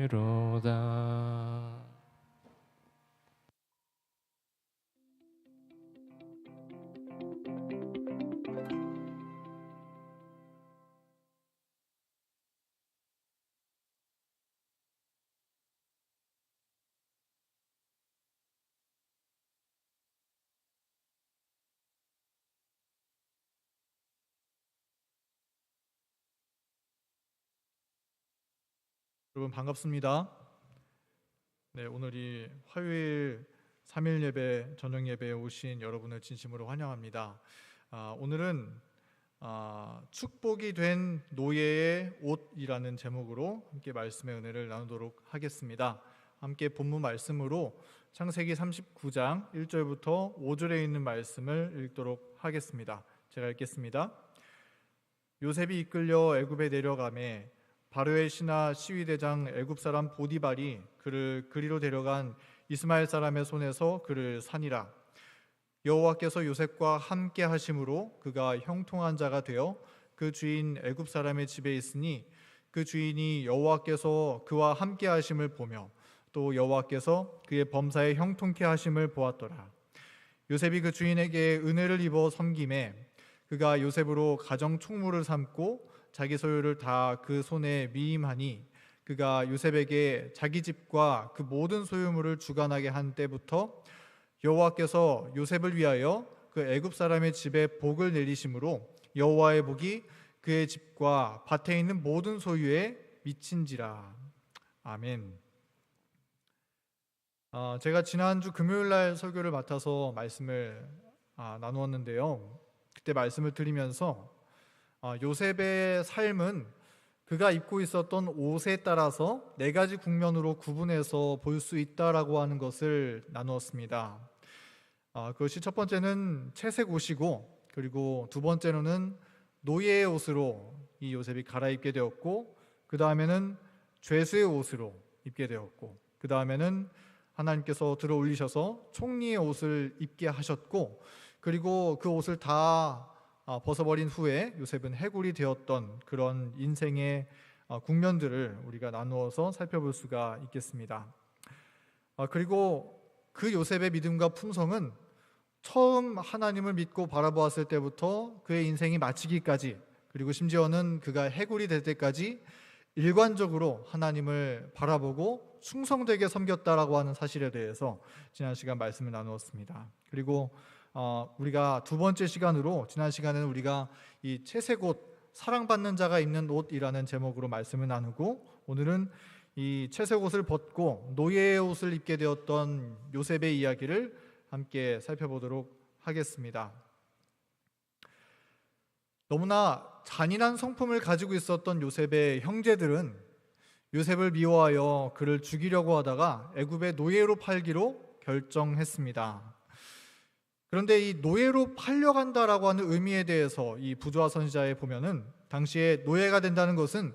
되로다. 여러분 반갑습니다. 네, 오늘이 화요일 3일 예배, 저녁 예배에 오신 여러분을 진심으로 환영합니다. 오늘은 축복이 된 노예의 옷이라는 제목으로 함께 말씀의 은혜를 나누도록 하겠습니다. 함께 본문 말씀으로 창세기 39장 1절부터 5절에 있는 말씀을 읽도록 하겠습니다. 제가 읽겠습니다. 요셉이 이끌려 애굽에 내려가매 바로의 신하 시위대장 애굽 사람 보디발이 그를 그리로 데려간 이스마엘 사람의 손에서 그를 산이라. 여호와께서 요셉과 함께 하심으로 그가 형통한 자가 되어 그 주인 애굽 사람의 집에 있으니 그 주인이 여호와께서 그와 함께 하심을 보며 또 여호와께서 그의 범사에 형통케 하심을 보았더라. 요셉이 그 주인에게 은혜를 입어 섬김에 그가 요셉으로 가정 총무를 삼고 자기 소유를 다 그 손에 미임하니 그가 요셉에게 자기 집과 그 모든 소유물을 주관하게 한 때부터 여호와께서 요셉을 위하여 그 애굽 사람의 집에 복을 내리심으로 여호와의 복이 그의 집과 밭에 있는 모든 소유에 미친지라. 아멘. 제가 지난주 금요일 날 설교를 맡아서 말씀을 나누었는데요. 그때 말씀을 드리면서 요셉의 삶은 그가 입고 있었던 옷에 따라서 네 가지 국면으로 구분해서 볼 수 있다라고 하는 것을 나누었습니다. 그것이 첫 번째는 채색 옷이고, 그리고 두 번째로는 노예의 옷으로 이 요셉이 갈아입게 되었고, 그 다음에는 죄수의 옷으로 입게 되었고, 그 다음에는 하나님께서 들어 올리셔서 총리의 옷을 입게 하셨고, 그리고 그 옷을 다 벗어버린 후에 요셉은 해골이 되었던 그런 인생의 국면들을 우리가 나누어서 살펴볼 수가 있겠습니다. 그리고 그 요셉의 믿음과 품성은 처음 하나님을 믿고 바라보았을 때부터 그의 인생이 마치기까지, 그리고 심지어는 그가 해골이 될 때까지 일관적으로 하나님을 바라보고 충성되게 섬겼다라고 하는 사실에 대해서 지난 시간 말씀을 나누었습니다. 그리고 우리가 두 번째 시간으로, 지난 시간에는 우리가 이 채색 옷, 사랑받는 자가 입는 옷이라는 제목으로 말씀을 나누고, 오늘은 이 채색 옷을 벗고 노예의 옷을 입게 되었던 요셉의 이야기를 함께 살펴보도록 하겠습니다. 너무나 잔인한 성품을 가지고 있었던 요셉의 형제들은 요셉을 미워하여 그를 죽이려고 하다가 애굽의 노예로 팔기로 결정했습니다. 그런데 이 노예로 팔려간다라고 하는 의미에 대해서 이 부조화 선지자에 보면은 당시에 노예가 된다는 것은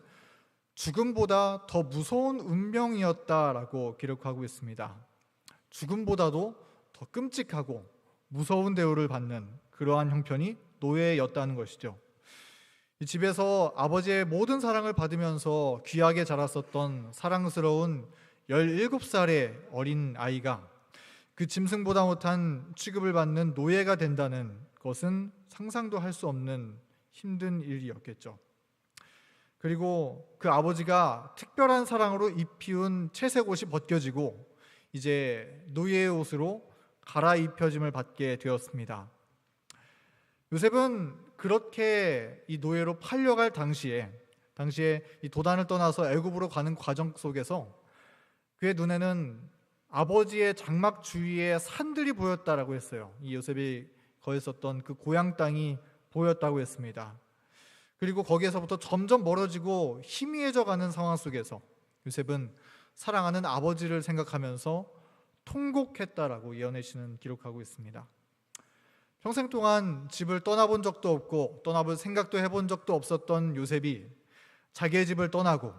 죽음보다 더 무서운 운명이었다라고 기록하고 있습니다. 죽음보다도 더 끔찍하고 무서운 대우를 받는 그러한 형편이 노예였다는 것이죠. 이 집에서 아버지의 모든 사랑을 받으면서 귀하게 자랐었던 사랑스러운 17살의 어린 아이가 그 짐승보다 못한 취급을 받는 노예가 된다는 것은 상상도 할 수 없는 힘든 일이었겠죠. 그리고 그 아버지가 특별한 사랑으로 입히운 채색 옷이 벗겨지고 이제 노예의 옷으로 갈아입혀짐을 받게 되었습니다. 요셉은 그렇게 이 노예로 팔려갈 당시에 이 도단을 떠나서 애굽으로 가는 과정 속에서 그의 눈에는 아버지의 장막 주위에 산들이 보였다라고 했어요. 이 요셉이 거했었던 그 고향 땅이 보였다고 했습니다. 그리고 거기에서부터 점점 멀어지고 희미해져 가는 상황 속에서 요셉은 사랑하는 아버지를 생각하면서 통곡했다라고 이언해 씨는 기록하고 있습니다. 평생 동안 집을 떠나본 적도 없고 떠나볼 생각도 해본 적도 없었던 요셉이 자기의 집을 떠나고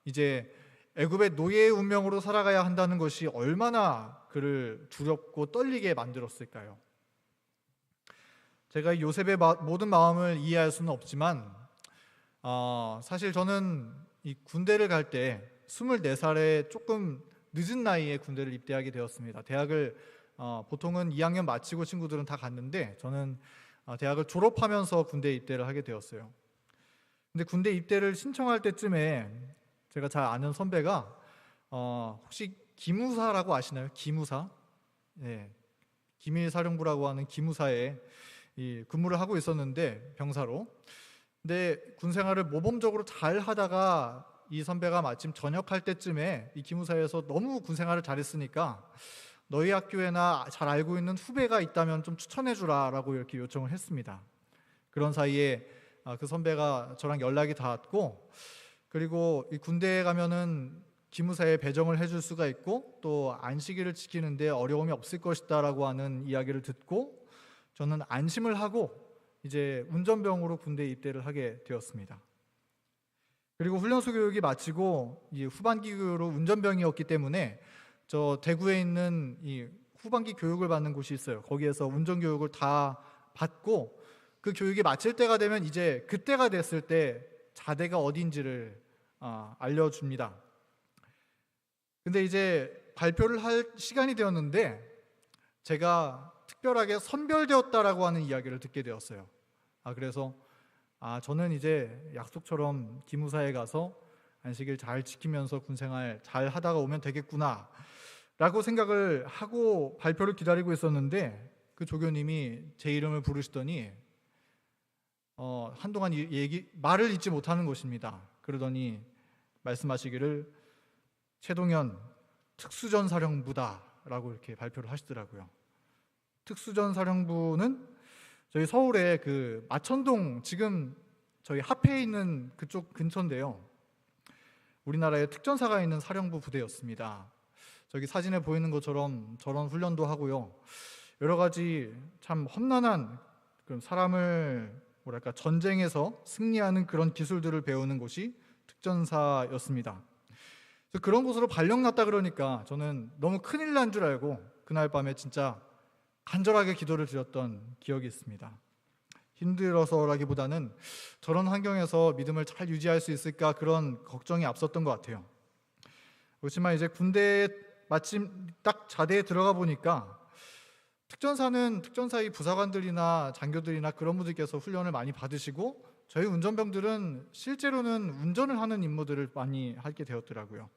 이제 애굽의 노예의 운명으로 살아가야 한다는 것이 얼마나 그를 두렵고 떨리게 만들었을까요? 제가 요셉의 모든 마음을 이해할 수는 없지만 사실 저는 이 군대를 갈 때 24살에 조금 늦은 나이에 군대를 입대하게 되었습니다. 대학을 보통은 2학년 마치고 친구들은 다 갔는데 저는 대학을 졸업하면서 군대 입대를 하게 되었어요. 근데 군대 입대를 신청할 때쯤에 제가 잘 아는 선배가 혹시 기무사라고 아시나요? 기무사? 네, 기밀사령부라고 하는 기무사에 근무를 하고 있었는데 병사로. 근데 군 생활을 모범적으로 잘 하다가 이 선배가 마침 전역할 때쯤에 이 기무사에서 너무 군 생활을 잘했으니까 너희 학교에나 잘 알고 있는 후배가 있다면 좀 추천해 주라라고 이렇게 요청을 했습니다. 그런 사이에 그 선배가 저랑 연락이 닿았고, 그리고 이 군대에 가면은 기무사에 배정을 해줄 수가 있고 또 안식일을 지키는데 어려움이 없을 것이다라고 하는 이야기를 듣고 저는 안심을 하고 이제 운전병으로 군대에 입대를 하게 되었습니다. 그리고 훈련소 교육이 마치고 이 후반기 교육으로 운전병이었기 때문에 저 대구에 있는 이 후반기 교육을 받는 곳이 있어요. 거기에서 운전 교육을 다 받고 그 교육이 마칠 때가 되면 이제 그때가 됐을 때 자대가 어딘지를 알려줍니다. 근데 이제 발표를 할 시간이 되었는데 제가 특별하게 선별되었다라고 하는 이야기를 듣게 되었어요. 그래서 저는 이제 약속처럼 기무사에 가서 안식일 잘 지키면서 군생활 잘 하다가 오면 되겠구나 라고 생각을 하고 발표를 기다리고 있었는데 그 조교님이 제 이름을 부르시더니 한동안 말을 잊지 못하는 것입니다. 그러더니 말씀하시기를 최동현 특수전사령부다 라고 이렇게 발표를 하시더라고요. 특수전사령부는 저희 서울의 그 마천동, 지금 저희 합해에 있는 그쪽 근처인데요, 우리나라에 특전사가 있는 사령부 부대였습니다. 저기 사진에 보이는 것처럼 저런 훈련도 하고요, 여러 가지 참 험난한 그런 사람을 전쟁에서 승리하는 그런 기술들을 배우는 곳이 특전사였습니다. 그래서 그런 곳으로 발령났다 그러니까 저는 너무 큰일 난 줄 알고 그날 밤에 진짜 간절하게 기도를 드렸던 기억이 있습니다. 힘들어서라기보다는 저런 환경에서 믿음을 잘 유지할 수 있을까 그런 걱정이 앞섰던 것 같아요. 그렇지만 이제 군대에 마침 딱 자대에 들어가 보니까 특전사는 특전사의 부사관들이나 장교들이나 그런 분들께서 훈련을 많이 받으시고 저희 운전병들은 실제로는 운전을 하는 임무들을 많이 하게 되었더라고요.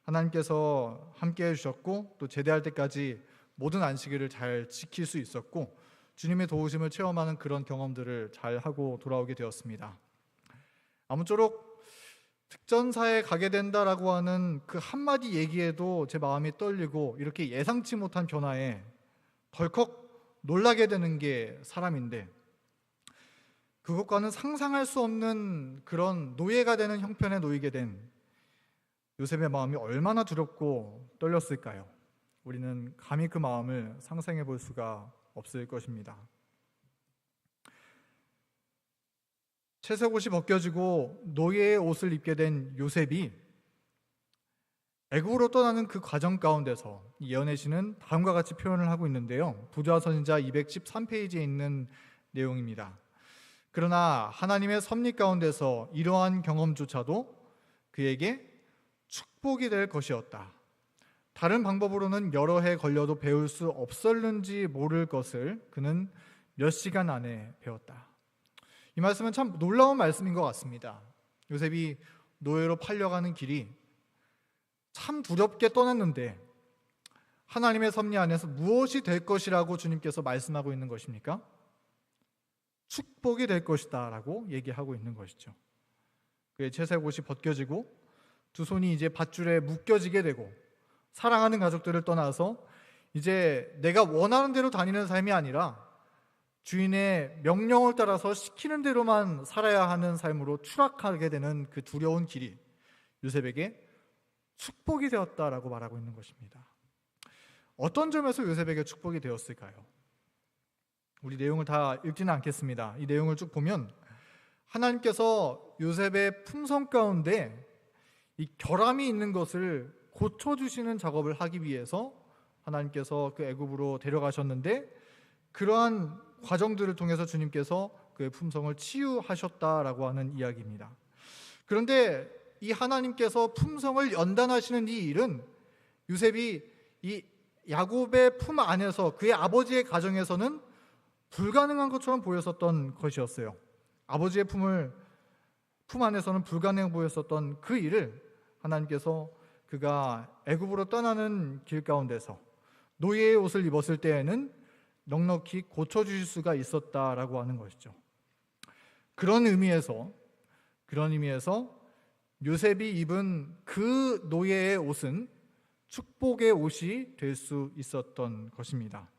하나님께서 함께 해주셨고 또 제대할 때까지 모든 안식일을 잘 지킬 수 있었고 주님의 도우심을 체험하는 그런 경험들을 잘 하고 돌아오게 되었습니다. 아무쪼록 특전사에 가게 된다라고 하는 그 한마디 얘기에도 제 마음이 떨리고 이렇게 예상치 못한 변화에 덜컥 놀라게 되는 게 사람인데, 그것과는 상상할 수 없는 그런 노예가 되는 형편에 놓이게 된 요셉의 마음이 얼마나 두렵고 떨렸을까요? 우리는 감히 그 마음을 상상해 볼 수가 없을 것입니다. 채색옷이 벗겨지고 노예의 옷을 입게 된 요셉이 애굽으로 떠나는 그 과정 가운데서 예언의 시는 다음과 같이 표현을 하고 있는데요, 부조선지자 213페이지에 있는 내용입니다. 그러나 하나님의 섭리 가운데서 이러한 경험조차도 그에게 축복이 될 것이었다. 다른 방법으로는 여러 해 걸려도 배울 수 없었는지 모를 것을 그는 몇 시간 안에 배웠다. 이 말씀은 참 놀라운 말씀인 것 같습니다. 요셉이 노예로 팔려가는 길이 참 두렵게 떠났는데 하나님의 섭리 안에서 무엇이 될 것이라고 주님께서 말씀하고 있는 것입니까? 축복이 될 것이다 라고 얘기하고 있는 것이죠. 그의 채색옷이 벗겨지고 두 손이 이제 밧줄에 묶여지게 되고 사랑하는 가족들을 떠나서 이제 내가 원하는 대로 다니는 삶이 아니라 주인의 명령을 따라서 시키는 대로만 살아야 하는 삶으로 추락하게 되는 그 두려운 길이 요셉에게 축복이 되었다라고 말하고 있는 것입니다. 어떤 점에서 요셉에게 축복이 되었을까요? 우리 내용을 다 읽지는 않겠습니다. 이 내용을 쭉 보면 하나님께서 요셉의 품성 가운데 이 결함이 있는 것을 고쳐주시는 작업을 하기 위해서 하나님께서 그 애굽으로 데려가셨는데 그러한 과정들을 통해서 주님께서 그의 품성을 치유하셨다라고 하는 이야기입니다. 그런데 이 하나님께서 품성을 연단하시는 이 일은 요셉이 이 야곱의 품 안에서 그의 아버지의 가정에서는 불가능한 것처럼 보였었던 것이었어요. 아버지의 품 안에서는 불가능해 보였었던 그 일을 하나님께서 그가 애굽으로 떠나는 길 가운데서 노예의 옷을 입었을 때에는 넉넉히 고쳐주실 수가 있었다라고 하는 것이죠. 그런 의미에서 요셉이 입은 그 노예의 옷은 축복의 옷이 될 수 있었던 것입니다.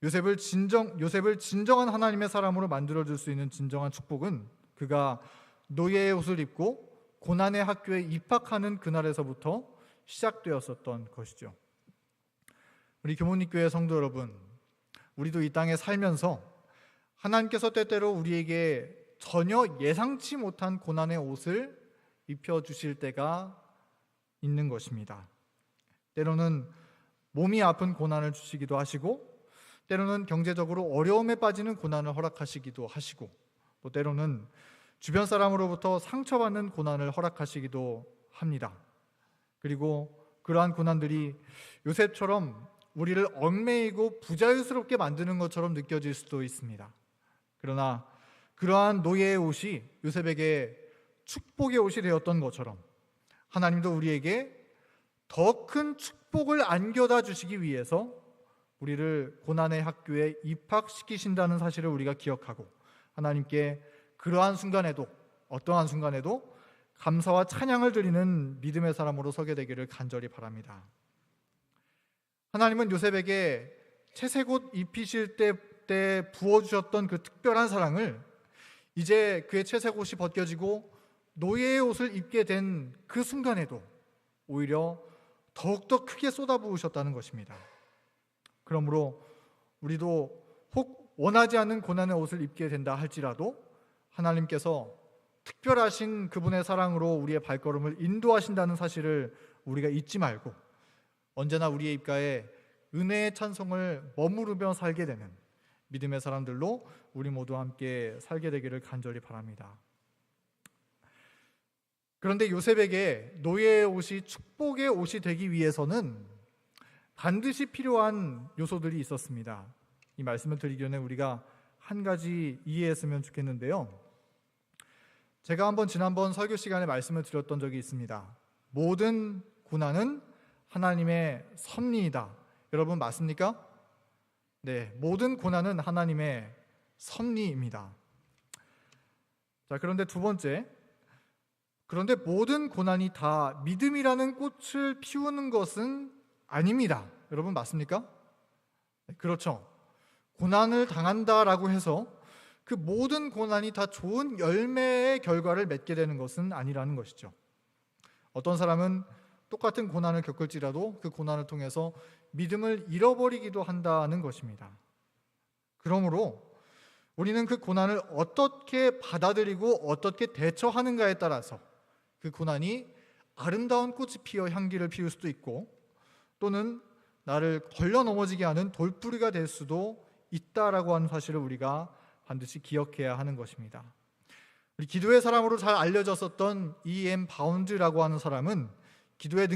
요셉을 진정한 하나님의 사람으로 만들어줄 수 있는 진정한 축복은 그가 노예의 옷을 입고 고난의 학교에 입학하는 그날에서부터 시작되었었던 것이죠. 우리 교문리교회 성도 여러분, 우리도 이 땅에 살면서 하나님께서 때때로 우리에게 전혀 예상치 못한 고난의 옷을 입혀주실 때가 있는 것입니다. 때로는 몸이 아픈 고난을 주시기도 하시고, 때로는 경제적으로 어려움에 빠지는 고난을 허락하시기도 하시고, 또 때로는 주변 사람으로부터 상처받는 고난을 허락하시기도 합니다. 그리고 그러한 고난들이 요셉처럼 우리를 얽매이고 부자유스럽게 만드는 것처럼 느껴질 수도 있습니다. 그러나 그러한 노예의 옷이 요셉에게 축복의 옷이 되었던 것처럼 하나님도 우리에게 더 큰 축복을 안겨다 주시기 위해서 우리를 고난의 학교에 입학시키신다는 사실을 우리가 기억하고 하나님께 그러한 순간에도, 어떠한 순간에도 감사와 찬양을 드리는 믿음의 사람으로 서게 되기를 간절히 바랍니다. 하나님은 요셉에게 채색 옷 입히실 때 부어주셨던 그 특별한 사랑을 이제 그의 채색 옷이 벗겨지고 노예의 옷을 입게 된 그 순간에도 오히려 더욱더 크게 쏟아부으셨다는 것입니다. 그러므로 우리도 혹 원하지 않는 고난의 옷을 입게 된다 할지라도 하나님께서 특별하신 그분의 사랑으로 우리의 발걸음을 인도하신다는 사실을 우리가 잊지 말고 언제나 우리의 입가에 은혜의 찬송을 머무르며 살게 되는 믿음의 사람들로 우리 모두 함께 살게 되기를 간절히 바랍니다. 그런데 요셉에게 노예의 옷이 축복의 옷이 되기 위해서는 반드시 필요한 요소들이 있었습니다. 이 말씀을 드리기 전에 우리가 한 가지 이해했으면 좋겠는데요. 제가 지난번 설교 시간에 말씀을 드렸던 적이 있습니다. 모든 고난은 하나님의 섭리이다. 여러분 맞습니까? 네, 모든 고난은 하나님의 섭리입니다. 자, 그런데 두 번째, 그런데 모든 고난이 다 믿음이라는 꽃을 피우는 것은 아닙니다. 여러분 맞습니까? 네, 그렇죠. 고난을 당한다라고 해서 그 모든 고난이 다 좋은 열매의 결과를 맺게 되는 것은 아니라는 것이죠. 어떤 사람은 똑같은 고난을 겪을지라도 그 고난을 통해서 믿음을 잃어버리기도 한다는 것입니다. 그러므로 우리는 그 고난을 어떻게 받아들이고 어떻게 대처하는가에 따라서 그 고난이 아름다운 꽃이 피어 향기를 피울 수도 있고 또는 나를 걸려 넘어지게 하는 돌부리가 될 수도 있다라고 하는 사실을 우리가 반드시 기억해야 하는 것입니다. 우리 기도의 사람으로 잘 알려졌었던 E.M. 바운드라고 하는 사람은 기도의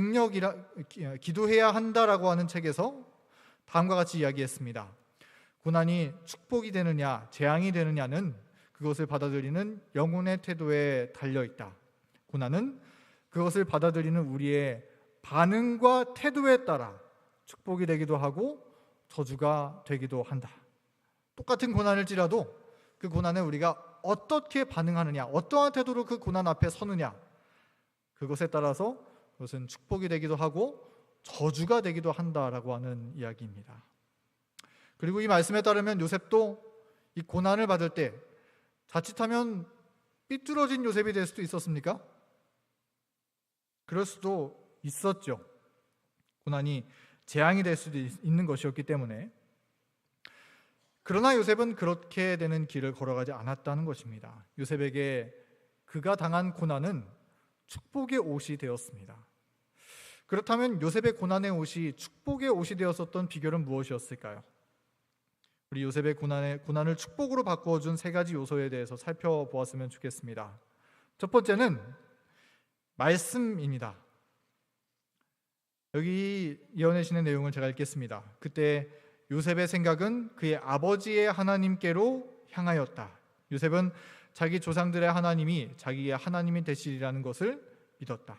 기도해야 한다라고 하는 책에서 다음과 같이 이야기했습니다. 고난이 축복이 되느냐 재앙이 되느냐는 그것을 받아들이는 영혼의 태도에 달려있다. 고난은 그것을 받아들이는 우리의 반응과 태도에 따라 축복이 되기도 하고 저주가 되기도 한다. 똑같은 고난일지라도 그 고난에 우리가 어떻게 반응하느냐, 어떠한 태도로 그 고난 앞에 서느냐, 그것에 따라서 그것은 축복이 되기도 하고 저주가 되기도 한다라고 하는 이야기입니다. 그리고 이 말씀에 따르면 요셉도 이 고난을 받을 때 자칫하면 삐뚤어진 요셉이 될 수도 있었습니까? 그럴 수도 있었죠. 고난이 재앙이 될 수도 있는 것이었기 때문에. 그러나 요셉은 그렇게 되는 길을 걸어가지 않았다는 것입니다. 요셉에게 그가 당한 고난은 축복의 옷이 되었습니다. 그렇다면 요셉의 고난의 옷이 축복의 옷이 되었었던 비결은 무엇이었을까요? 우리 요셉의 고난을 축복으로 바꾸어준 세 가지 요소에 대해서 살펴보았으면 좋겠습니다. 첫 번째는 말씀입니다. 여기 예언의 신의 내용을 제가 읽겠습니다. 그때 요셉의 생각은 그의 아버지의 하나님께로 향하였다. 요셉은 자기 조상들의 하나님이 자기의 하나님이 되시리라는 것을 믿었다.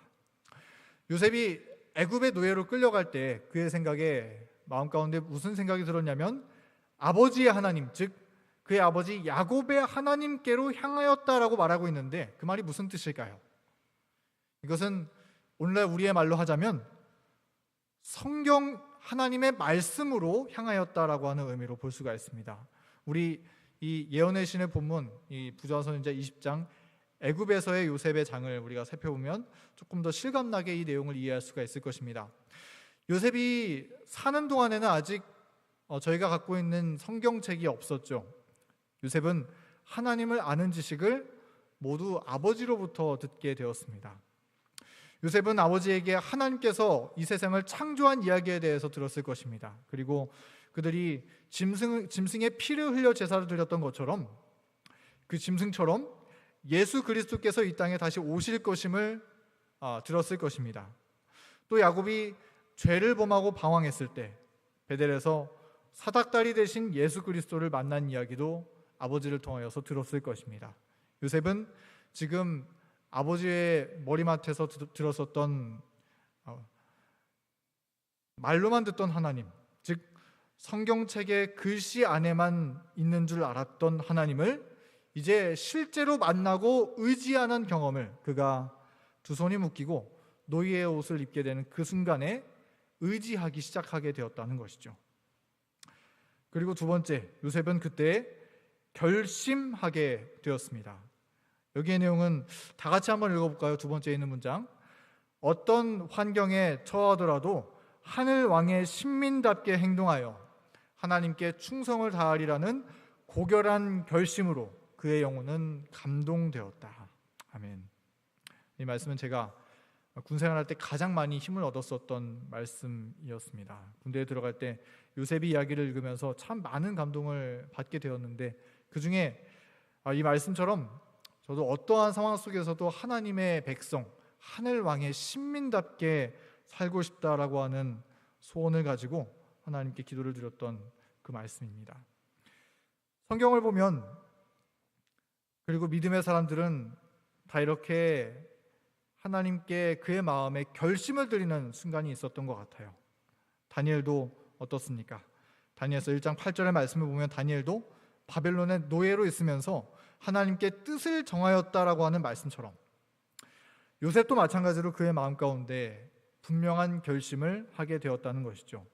요셉이 애굽의 노예로 끌려갈 때 그의 생각에 마음 가운데 무슨 생각이 들었냐면 아버지의 하나님, 즉 그의 아버지 야곱의 하나님께로 향하였다라고 말하고 있는데 그 말이 무슨 뜻일까요? 이것은 오늘날 우리의 말로 하자면 성경 하나님의 말씀으로 향하였다라고 하는 의미로 볼 수가 있습니다. 우리 이 예언의 신의 본문, 이 부조한 선지자 20장 애굽에서의 요셉의 장을 우리가 살펴보면 조금 더 실감나게 이 내용을 이해할 수가 있을 것입니다. 요셉이 사는 동안에는 아직 저희가 갖고 있는 성경책이 없었죠. 요셉은 하나님을 아는 지식을 모두 아버지로부터 듣게 되었습니다. 요셉은 아버지에게 하나님께서 이 세상을 창조한 이야기에 대해서 들었을 것입니다. 그리고 그들이 짐승의 피를 흘려 제사를 드렸던 것처럼 그 짐승처럼 예수 그리스도께서 이 땅에 다시 오실 것임을 들었을 것입니다. 또 야곱이 죄를 범하고 방황했을 때 베델에서 사닥다리 대신 예수 그리스도를 만난 이야기도 아버지를 통하여서 들었을 것입니다. 요셉은 지금 아버지의 머리맡에서 들었었던 말로만 듣던 하나님, 즉 성경책의 글씨 안에만 있는 줄 알았던 하나님을 이제 실제로 만나고 의지하는 경험을 그가 두 손이 묶이고 노예의 옷을 입게 되는 그 순간에 의지하기 시작하게 되었다는 것이죠. 그리고 두 번째, 요셉은 그때 결심하게 되었습니다. 여기의 내용은 다 같이 한번 읽어볼까요? 두 번째에 있는 문장. 어떤 환경에 처하더라도 하늘 왕의 신민답게 행동하여 하나님께 충성을 다하리라는 고결한 결심으로 그의 영혼은 감동되었다. 아멘. 이 말씀은 제가 군생활할 때 가장 많이 힘을 얻었었던 말씀이었습니다. 군대에 들어갈 때 요셉이 이야기를 읽으면서 참 많은 감동을 받게 되었는데 그 중에 이 말씀처럼 저도 어떠한 상황 속에서도 하나님의 백성, 하늘 왕의 신민답게 살고 싶다라고 하는 소원을 가지고 하나님께 기도를 드렸던 그 말씀입니다. 성경을 보면 그리고 믿음의 사람들은 다 이렇게 하나님께 그의 마음에 결심을 드리는 순간이 있었던 것 같아요. 다니엘도 어떻습니까? 다니엘서 1장 8절의 말씀을 보면 다니엘도 바벨론의 노예로 있으면서 하나님께 뜻을 정하였다라고 하는 말씀처럼 요셉도 마찬가지로 그의 마음 가운데 분명한 결심을 하게 되었다는 것이죠.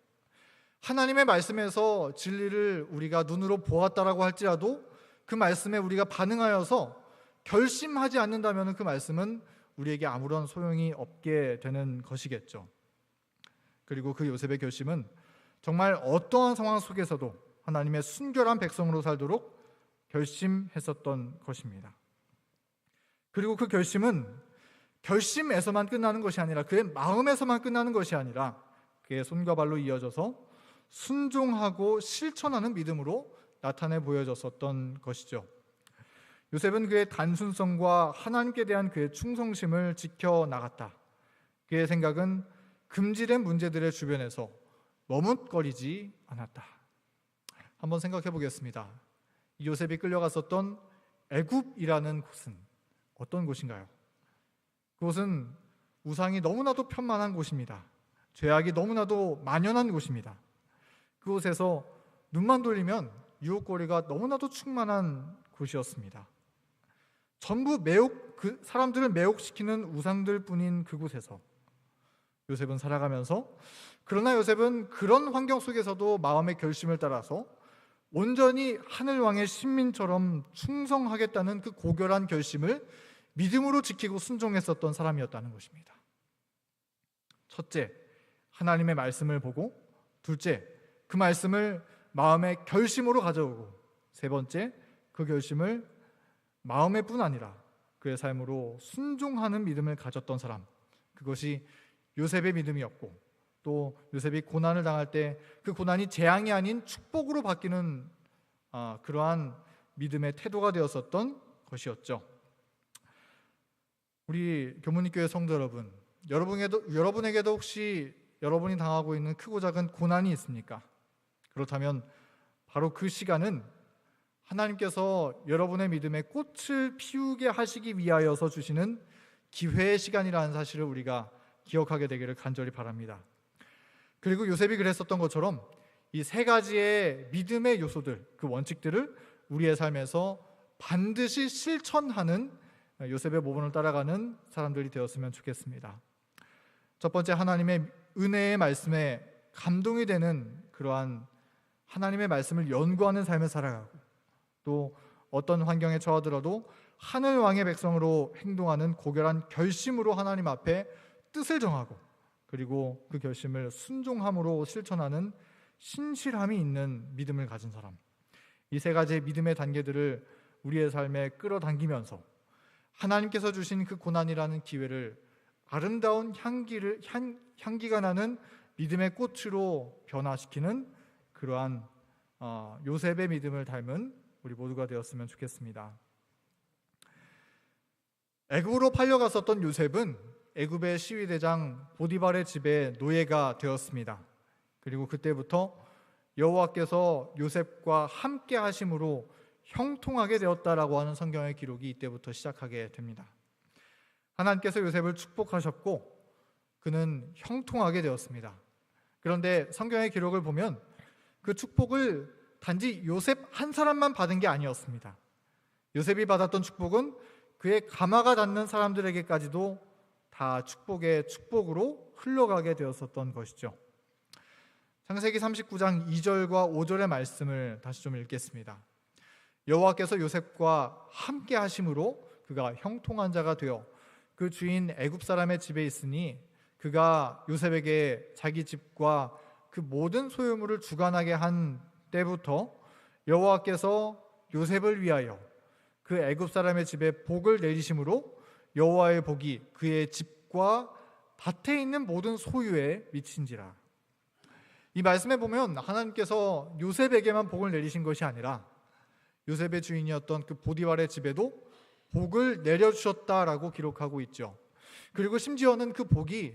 하나님의 말씀에서 진리를 우리가 눈으로 보았다라고 할지라도 그 말씀에 우리가 반응하여서 결심하지 않는다면 그 말씀은 우리에게 아무런 소용이 없게 되는 것이겠죠. 그리고 그 요셉의 결심은 정말 어떠한 상황 속에서도 하나님의 순결한 백성으로 살도록 결심했었던 것입니다. 그리고 그 결심은 결심에서만 끝나는 것이 아니라 그의 마음에서만 끝나는 것이 아니라 그의 손과 발로 이어져서 순종하고 실천하는 믿음으로 나타내 보여졌었던 것이죠. 요셉은 그의 단순성과 하나님께 대한 그의 충성심을 지켜나갔다. 그의 생각은 금지된 문제들의 주변에서 머뭇거리지 않았다. 한번 생각해 보겠습니다. 요셉이 끌려갔었던 애굽이라는 곳은 어떤 곳인가요? 그곳은 우상이 너무나도 편만한 곳입니다. 죄악이 너무나도 만연한 곳입니다. 그곳에서 눈만 돌리면 유혹거리가 너무나도 충만한 곳이었습니다. 전부 그 사람들을 매혹시키는 우상들 뿐인 그곳에서 요셉은 살아가면서 그러나 요셉은 그런 환경 속에서도 마음의 결심을 따라서 온전히 하늘왕의 신민처럼 충성하겠다는 그 고결한 결심을 믿음으로 지키고 순종했었던 사람이었다는 것입니다. 첫째, 하나님의 말씀을 보고, 둘째, 그 말씀을 마음의 결심으로 가져오고, 세 번째, 그 결심을 마음의 뿐 아니라 그의 삶으로 순종하는 믿음을 가졌던 사람, 그것이 요셉의 믿음이었고, 또 요셉이 고난을 당할 때 그 고난이 재앙이 아닌 축복으로 바뀌는 그러한 믿음의 태도가 되었었던 것이었죠. 우리 교문익교회 성도 여러분, 여러분에게도 혹시 여러분이 당하고 있는 크고 작은 고난이 있습니까? 그렇다면 바로 그 시간은 하나님께서 여러분의 믿음의 꽃을 피우게 하시기 위하여서 주시는 기회의 시간이라는 사실을 우리가 기억하게 되기를 간절히 바랍니다. 그리고 요셉이 그랬었던 것처럼 이 세 가지의 믿음의 요소들, 그 원칙들을 우리의 삶에서 반드시 실천하는 요셉의 모범을 따라가는 사람들이 되었으면 좋겠습니다. 첫 번째, 하나님의 은혜의 말씀에 감동이 되는 그러한 하나님의 말씀을 연구하는 삶을 살아가고, 또 어떤 환경에 처하더라도 하늘 왕의 백성으로 행동하는 고결한 결심으로 하나님 앞에 뜻을 정하고, 그리고 그 결심을 순종함으로 실천하는 신실함이 있는 믿음을 가진 사람. 이 세 가지의 믿음의 단계들을 우리의 삶에 끌어당기면서 하나님께서 주신 그 고난이라는 기회를 아름다운 향기가 나는 믿음의 꽃으로 변화시키는 그러한 요셉의 믿음을 닮은 우리 모두가 되었으면 좋겠습니다. 애굽으로 팔려갔었던 요셉은 애굽의 시위대장 보디발의 집에 노예가 되었습니다. 그리고 그때부터 여호와께서 요셉과 함께 하심으로 형통하게 되었다라고 하는 성경의 기록이 이때부터 시작하게 됩니다. 하나님께서 요셉을 축복하셨고 그는 형통하게 되었습니다. 그런데 성경의 기록을 보면 그 축복을 단지 요셉 한 사람만 받은 게 아니었습니다. 요셉이 받았던 축복은 그의 가마가 닿는 사람들에게까지도 다 축복의 축복으로 흘러가게 되었었던 것이죠. 창세기 39장 2절과 5절의 말씀을 다시 좀 읽겠습니다. 여호와께서 요셉과 함께 하심으로 그가 형통한 자가 되어 그 주인 애굽 사람의 집에 있으니 그가 요셉에게 자기 집과 그 모든 소유물을 주관하게 한 때부터 여호와께서 요셉을 위하여 그 애굽 사람의 집에 복을 내리심으로 여호와의 복이 그의 집과 밭에 있는 모든 소유에 미친지라. 이 말씀에 보면 하나님께서 요셉에게만 복을 내리신 것이 아니라 요셉의 주인이었던 그 보디발의 집에도 복을 내려주셨다라고 기록하고 있죠. 그리고 심지어는 그 복이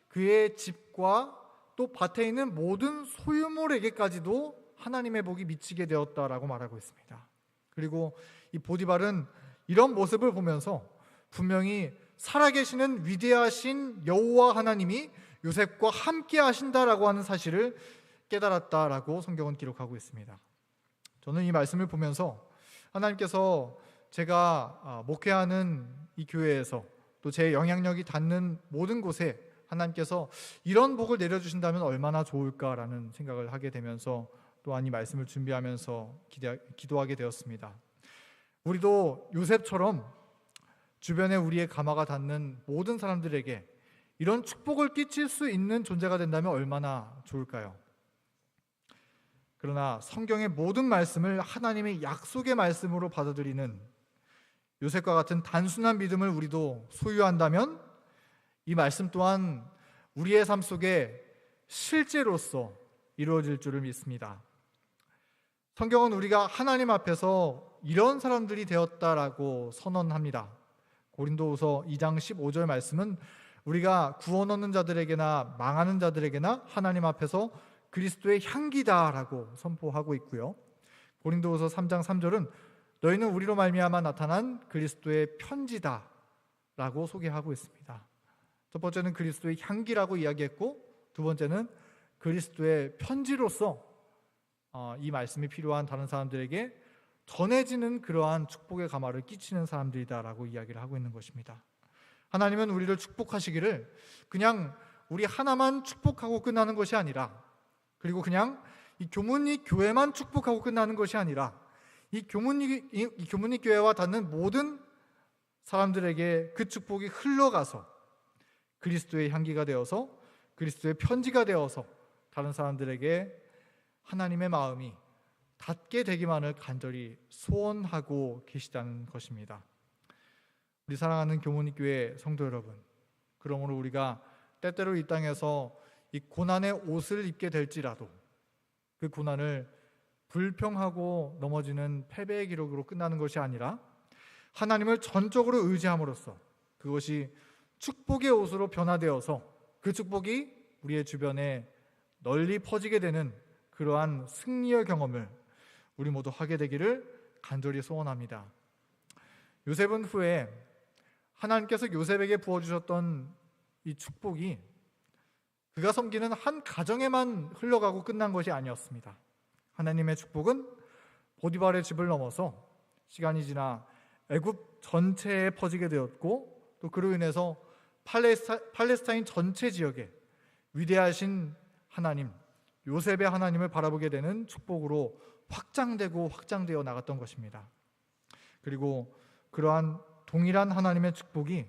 그의 집과 또 밭에 있는 모든 소유물에게까지도 하나님의 복이 미치게 되었다라고 말하고 있습니다. 그리고 이 보디발은 이런 모습을 보면서 분명히 살아계시는 위대하신 여호와 하나님이 요셉과 함께 하신다라고 하는 사실을 깨달았다라고 성경은 기록하고 있습니다. 저는 이 말씀을 보면서 하나님께서 제가 목회하는 이 교회에서 또 제 영향력이 닿는 모든 곳에 하나님께서 이런 복을 내려주신다면 얼마나 좋을까라는 생각을 하게 되면서 또한 이 말씀을 준비하면서 기도하게 되었습니다. 우리도 요셉처럼 주변에 우리의 가마가 닿는 모든 사람들에게 이런 축복을 끼칠 수 있는 존재가 된다면 얼마나 좋을까요? 그러나 성경의 모든 말씀을 하나님의 약속의 말씀으로 받아들이는 요셉과 같은 단순한 믿음을 우리도 소유한다면 이 말씀 또한 우리의 삶 속에 실제로서 이루어질 줄을 믿습니다. 성경은 우리가 하나님 앞에서 이런 사람들이 되었다라고 선언합니다. 고린도후서 2장 15절 말씀은 우리가 구원 얻는 자들에게나 망하는 자들에게나 하나님 앞에서 그리스도의 향기다라고 선포하고 있고요. 고린도후서 3장 3절은 너희는 우리로 말미암아 나타난 그리스도의 편지다라고 소개하고 있습니다. 첫 번째는 그리스도의 향기라고 이야기했고 두 번째는 그리스도의 편지로서 이 말씀이 필요한 다른 사람들에게 전해지는 그러한 축복의 가마를 끼치는 사람들이다라고 이야기를 하고 있는 것입니다. 하나님은 우리를 축복하시기를 그냥 우리 하나만 축복하고 끝나는 것이 아니라, 그리고 그냥 이 교문이 교회만 축복하고 끝나는 것이 아니라 이 교문이 교회와 닿는 모든 사람들에게 그 축복이 흘러가서 그리스도의 향기가 되어서 그리스도의 편지가 되어서 다른 사람들에게 하나님의 마음이 닿게 되기만을 간절히 소원하고 계시다는 것입니다. 우리 사랑하는 교문이교회 성도 여러분, 그러므로 우리가 때때로 이 땅에서 이 고난의 옷을 입게 될지라도 그 고난을 불평하고 넘어지는 패배의 기록으로 끝나는 것이 아니라 하나님을 전적으로 의지함으로써 그것이 축복의 옷으로 변화되어서 그 축복이 우리의 주변에 널리 퍼지게 되는 그러한 승리의 경험을 우리 모두 하게 되기를 간절히 소원합니다. 요셉은 후에 하나님께서 요셉에게 부어주셨던 이 축복이 그가 섬기는 한 가정에만 흘러가고 끝난 것이 아니었습니다. 하나님의 축복은 보디발의 집을 넘어서 시간이 지나 애굽 전체에 퍼지게 되었고, 또 그로 인해서 팔레스타인 전체 지역에 위대하신 하나님, 요셉의 하나님을 바라보게 되는 축복으로 확장되어 나갔던 것입니다. 그리고 그러한 동일한 하나님의 축복이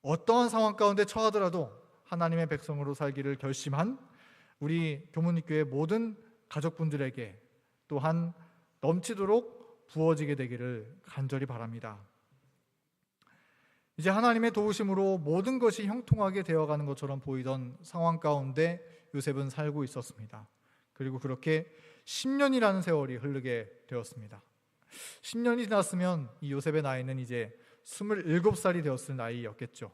어떠한 상황 가운데 처하더라도 하나님의 백성으로 살기를 결심한 우리 교문립교회 모든 가족분들에게 또한 넘치도록 부어지게 되기를 간절히 바랍니다. 이제 하나님의 도우심으로 모든 것이 형통하게 되어가는 것처럼 보이던 상황 가운데 요셉은 살고 있었습니다. 그리고 그렇게 10년이라는 세월이 흐르게 되었습니다. 10년이 지났으면 이 요셉의 나이는 이제 27살이 되었을 나이였겠죠.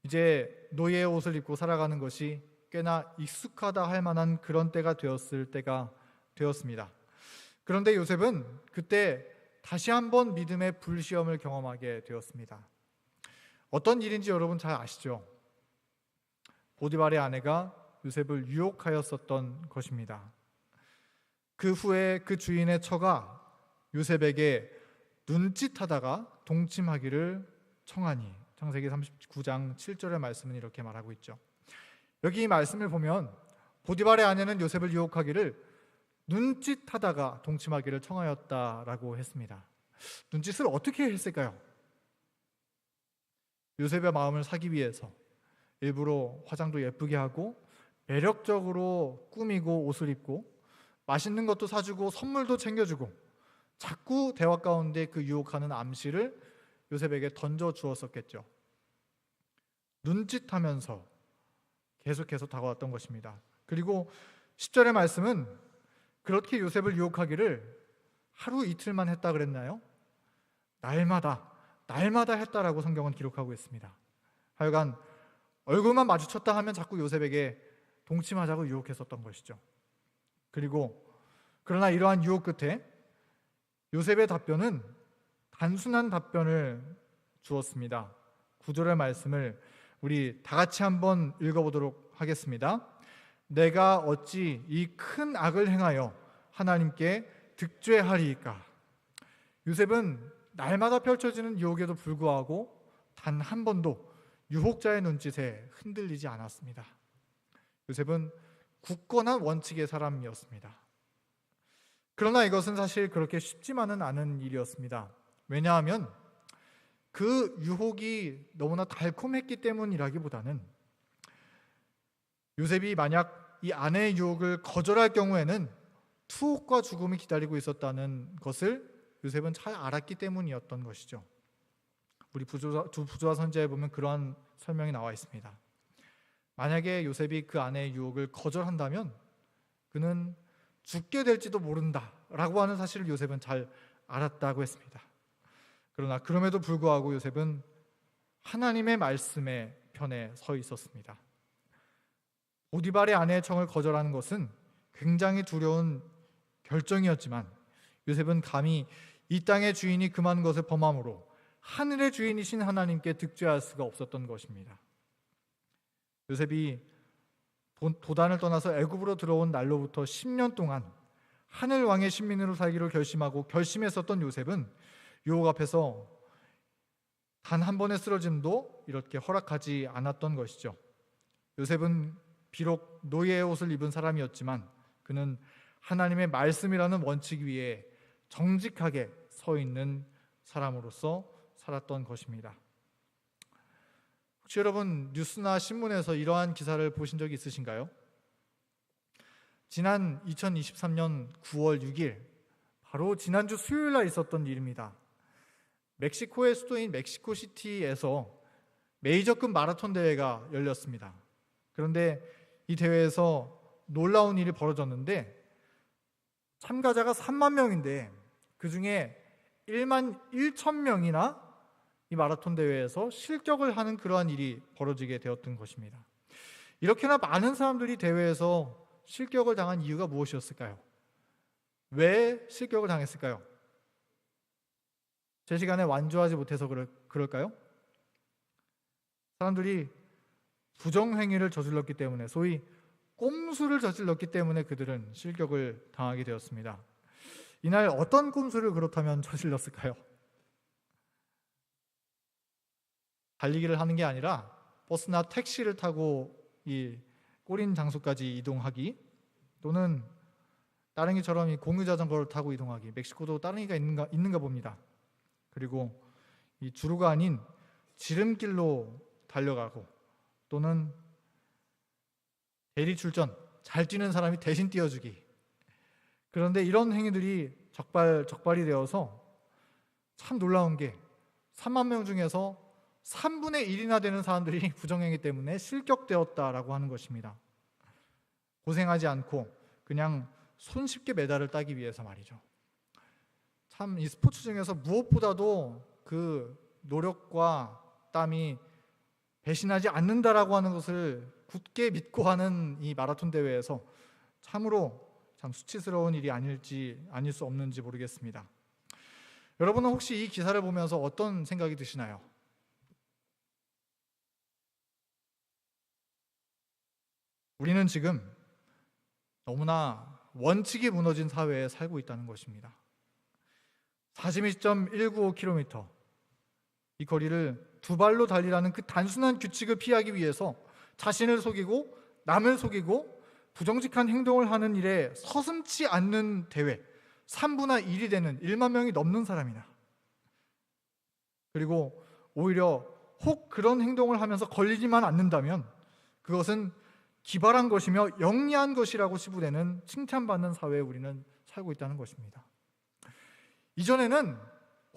이제 노예의 옷을 입고 살아가는 것이 꽤나 익숙하다 할 만한 그런 때가 되었습니다. 그런데 요셉은 그때 다시 한번 믿음의 불시험을 경험하게 되었습니다. 어떤 일인지 여러분 잘 아시죠? 보디발의 아내가 요셉을 유혹하였었던 것입니다. 그 후에 그 주인의 처가 요셉에게 눈짓하다가 동침하기를 청하니, 창세기 39장 7절의 말씀은 이렇게 말하고 있죠. 여기 이 말씀을 보면 보디발의 아내는 요셉을 유혹하기를 눈짓하다가 동침하기를 청하였다라고 했습니다. 눈짓을 어떻게 했을까요? 요셉의 마음을 사기 위해서 일부러 화장도 예쁘게 하고 매력적으로 꾸미고 옷을 입고 맛있는 것도 사주고 선물도 챙겨주고 자꾸 대화 가운데 그 유혹하는 암시를 요셉에게 던져 주었었겠죠. 눈짓하면서 계속해서 다가왔던 것입니다. 그리고 10절의 말씀은 그렇게 요셉을 유혹하기를 하루 이틀만 했다 그랬나요? 날마다 했다라고 성경은 기록하고 있습니다. 하여간 얼굴만 마주쳤다 하면 자꾸 요셉에게 동침하자고 유혹했었던 것이죠. 그러나 이러한 유혹 끝에 요셉의 답변은 단순한 답변을 주었습니다. 9절의 말씀을 우리 다 같이 한번 읽어보도록 하겠습니다. 내가 어찌 이 큰 악을 행하여 하나님께 득죄하리이까. 요셉은 날마다 펼쳐지는 유혹에도 불구하고 단 한 번도 유혹자의 눈짓에 흔들리지 않았습니다. 요셉은 굳건한 원칙의 사람이었습니다. 그러나 이것은 사실 그렇게 쉽지만은 않은 일이었습니다. 왜냐하면 그 유혹이 너무나 달콤했기 때문이라기보다는 요셉이 만약 이 아내의 유혹을 거절할 경우에는 투옥과 죽음이 기다리고 있었다는 것을 요셉은 잘 알았기 때문이었던 것이죠. 우리 부조화 선지자에 보면 그러한 설명이 나와 있습니다. 만약에 요셉이 그 아내의 유혹을 거절한다면 그는 죽게 될지도 모른다라고 하는 사실을 요셉은 잘 알았다고 했습니다. 그러나 그럼에도 불구하고 요셉은 하나님의 말씀의 편에 서 있었습니다. 보디발의 아내의 청을 거절하는 것은 굉장히 두려운 결정이었지만 요셉은 감히 이 땅의 주인이 금한 것을 범함으로 하늘의 주인이신 하나님께 득죄할 수가 없었던 것입니다. 요셉이 도단을 떠나서 애굽으로 들어온 날로부터 10년 동안 하늘 왕의 신민으로 살기로 결심했었던 요셉은 유혹 앞에서 단 한 번의 쓰러짐도 이렇게 허락하지 않았던 것이죠. 요셉은 비록 노예의 옷을 입은 사람이었지만 그는 하나님의 말씀이라는 원칙 위에 정직하게 서 있는 사람으로서 살았던 것입니다. 혹시 여러분 뉴스나 신문에서 이러한 기사를 보신 적이 있으신가요? 지난 2023년 9월 6일 바로 지난주 수요일 날 있었던 일입니다. 멕시코의 수도인 멕시코시티에서 메이저급 마라톤 대회가 열렸습니다. 그런데 이 대회에서 놀라운 일이 벌어졌는데 참가자가 3만 명인데 그 중에 1만 1천 명이나 이 마라톤 대회에서 실격을 하는 그러한 일이 벌어지게 되었던 것입니다. 이렇게나 많은 사람들이 대회에서 실격을 당한 이유가 무엇이었을까요? 왜 실격을 당했을까요? 제 시간에 완주하지 못해서 그럴까요? 사람들이 부정행위를 저질렀기 때문에, 소위 꼼수를 저질렀기 때문에 그들은 실격을 당하게 되었습니다. 이날 어떤 꼼수를 그렇다면 저질렀을까요? 달리기를 하는 게 아니라 버스나 택시를 타고 이 꼬린 장소까지 이동하기, 또는 따릉이처럼 이 공유자전거를 타고 이동하기. 멕시코도 따릉이가 있는가 봅니다. 그리고 이 주루가 아닌 지름길로 달려가고, 또는 대리 출전, 잘 뛰는 사람이 대신 뛰어주기. 그런데 이런 행위들이 적발이 되어서 참 놀라운 게 3만 명 중에서 3분의 1이나 되는 사람들이 부정행위 때문에 실격되었다라고 하는 것입니다. 고생하지 않고 그냥 손쉽게 메달을 따기 위해서 말이죠. 참 이 스포츠 중에서 무엇보다도 그 노력과 땀이 배신하지 않는다라고 하는 것을 굳게 믿고 하는 이 마라톤 대회에서 참으로 참 수치스러운 일이 아닐 수 없는지 모르겠습니다. 여러분은 혹시 이 기사를 보면서 어떤 생각이 드시나요? 우리는 지금 너무나 원칙이 무너진 사회에 살고 있다는 것입니다. 42.195km, 이 거리를 두 발로 달리라는 그 단순한 규칙을 피하기 위해서 자신을 속이고 남을 속이고 부정직한 행동을 하는 일에 서슴지 않는 대회, 3분의 1이 되는 1만 명이 넘는 사람이다. 그리고 오히려 혹 그런 행동을 하면서 걸리지만 않는다면 그것은 기발한 것이며 영리한 것이라고 치부되는 칭찬받는 사회에 우리는 살고 있다는 것입니다. 이전에는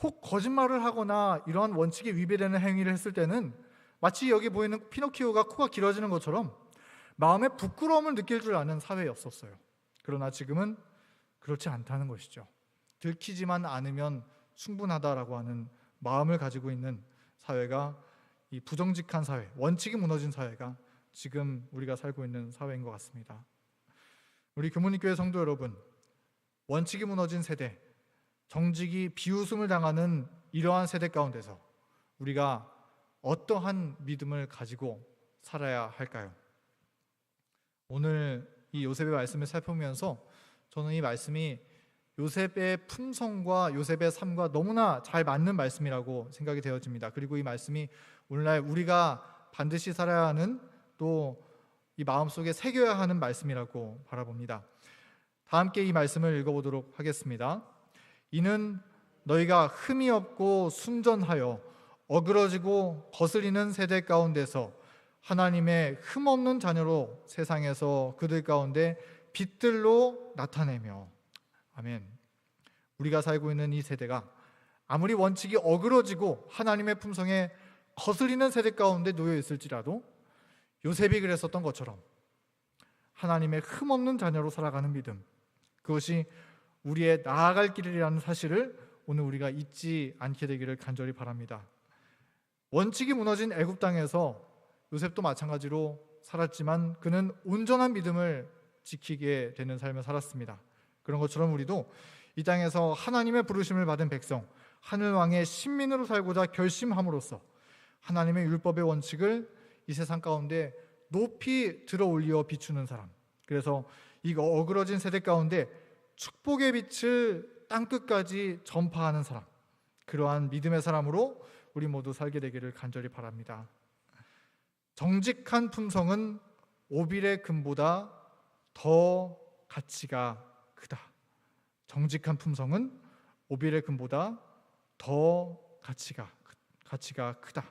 혹 거짓말을 하거나 이러한 원칙에 위배되는 행위를 했을 때는 마치 여기 보이는 피노키오가 코가 길어지는 것처럼 마음에 부끄러움을 느낄 줄 아는 사회였었어요. 그러나 지금은 그렇지 않다는 것이죠. 들키지만 않으면 충분하다라고 하는 마음을 가지고 있는 사회가, 이 부정직한 사회, 원칙이 무너진 사회가 지금 우리가 살고 있는 사회인 것 같습니다. 우리 교문리교회 성도 여러분, 원칙이 무너진 세대, 정직이 비웃음을 당하는 이러한 세대 가운데서 우리가 어떠한 믿음을 가지고 살아야 할까요? 오늘 이 요셉의 말씀을 살펴보면서 저는 이 말씀이 요셉의 품성과 요셉의 삶과 너무나 잘 맞는 말씀이라고 생각이 되어집니다. 그리고 이 말씀이 오늘날 우리가 반드시 살아야 하는, 또 이 마음속에 새겨야 하는 말씀이라고 바라봅니다. 다 함께 이 말씀을 읽어보도록 하겠습니다. 이는 너희가 흠이 없고 순전하여 어그러지고 거스리는 세대 가운데서 하나님의 흠없는 자녀로 세상에서 그들 가운데 빛들로 나타내며. 아멘. 우리가 살고 있는 이 세대가 아무리 원칙이 어그러지고 하나님의 품성에 거스리는 세대 가운데 놓여 있을지라도 요셉이 그랬었던 것처럼 하나님의 흠없는 자녀로 살아가는 믿음, 그것이 우리의 나아갈 길이라는 사실을 오늘 우리가 잊지 않게 되기를 간절히 바랍니다. 원칙이 무너진 애굽 땅에서 요셉도 마찬가지로 살았지만 그는 온전한 믿음을 지키게 되는 삶을 살았습니다. 그런 것처럼 우리도 이 땅에서 하나님의 부르심을 받은 백성, 하늘왕의 신민으로 살고자 결심함으로써 하나님의 율법의 원칙을 이 세상 가운데 높이 들어올려 비추는 사람, 그래서 이 어그러진 세대 가운데 축복의 빛을 땅끝까지 전파하는 사람, 그러한 믿음의 사람으로 우리 모두 살게 되기를 간절히 바랍니다. 정직한 품성은 오빌의 금보다 더 가치가 크다. 정직한 품성은 오빌의 금보다 더 가치가 크다.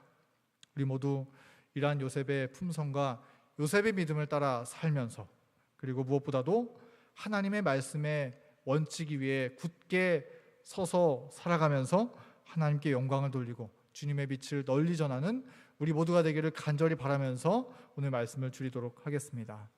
우리 모두 이러한 요셉의 품성과 요셉의 믿음을 따라 살면서, 그리고 무엇보다도 하나님의 말씀에 원칙이 위에 굳게 서서 살아가면서 하나님께 영광을 돌리고 주님의 빛을 널리 전하는 우리 모두가 되기를 간절히 바라면서 오늘 말씀을 줄이도록 하겠습니다.